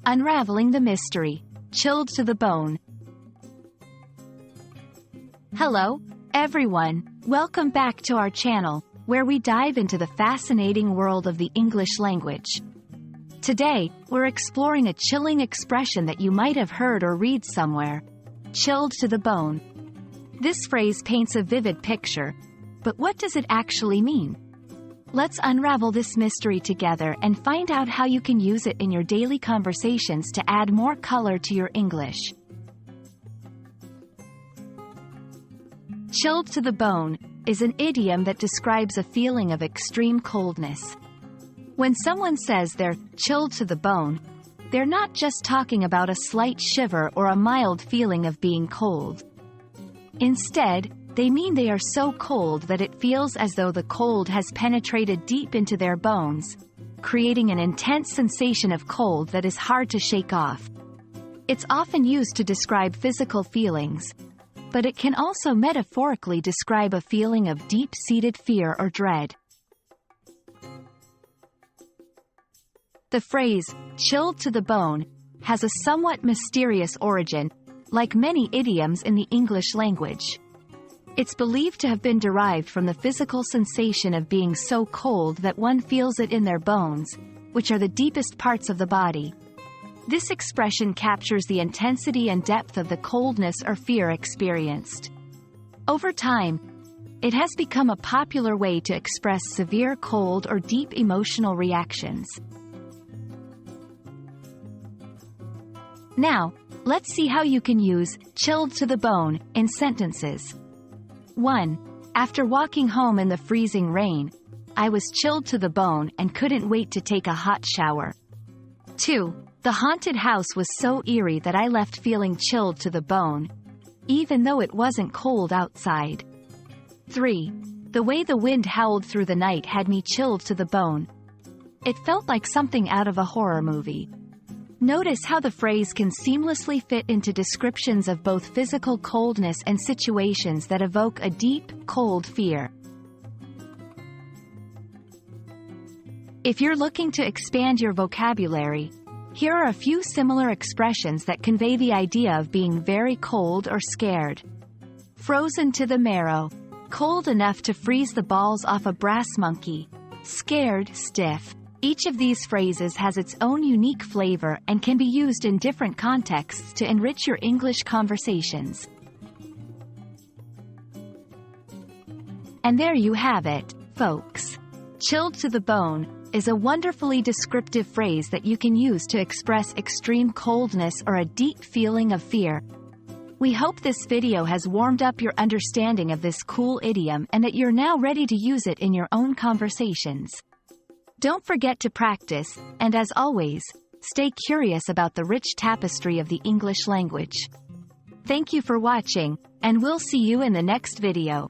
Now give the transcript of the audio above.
Unraveling the Mystery, Chilled to the Bone. Hello, everyone. Welcome back to our channel, where we dive into the fascinating world of the English language. Today, we're exploring a chilling expression that you might have heard or read somewhere. Chilled to the bone. This phrase paints a vivid picture, but what does it actually mean? Let's unravel this mystery together and find out how you can use it in your daily conversations to add more color to your English. Chilled to the bone is an idiom that describes a feeling of extreme coldness. When someone says they're chilled to the bone, they're not just talking about a slight shiver or a mild feeling of being cold. Instead, they mean they are so cold that it feels as though the cold has penetrated deep into their bones, creating an intense sensation of cold that is hard to shake off. It's often used to describe physical feelings, but it can also metaphorically describe a feeling of deep-seated fear or dread. The phrase, chilled to the bone, has a somewhat mysterious origin, like many idioms in the English language. It's believed to have been derived from the physical sensation of being so cold that one feels it in their bones, which are the deepest parts of the body. This expression captures the intensity and depth of the coldness or fear experienced. Over time, it has become a popular way to express severe cold or deep emotional reactions. Now, let's see how you can use chilled to the bone in sentences. 1. After walking home in the freezing rain, I was chilled to the bone and couldn't wait to take a hot shower. 2. The haunted house was so eerie that I left feeling chilled to the bone, even though it wasn't cold outside. 3. The way the wind howled through the night had me chilled to the bone. It felt like something out of a horror movie. Notice how the phrase can seamlessly fit into descriptions of both physical coldness and situations that evoke a deep, cold fear. If you're looking to expand your vocabulary, here are a few similar expressions that convey the idea of being very cold or scared. Frozen to the marrow. Cold enough to freeze the balls off a brass monkey. Scared, stiff. Each of these phrases has its own unique flavor and can be used in different contexts to enrich your English conversations. And there you have it, folks. Chilled to the bone is a wonderfully descriptive phrase that you can use to express extreme coldness or a deep feeling of fear. We hope this video has warmed up your understanding of this cool idiom and that you're now ready to use it in your own conversations. Don't forget to practice, and as always, stay curious about the rich tapestry of the English language. Thank you for watching, and we'll see you in the next video.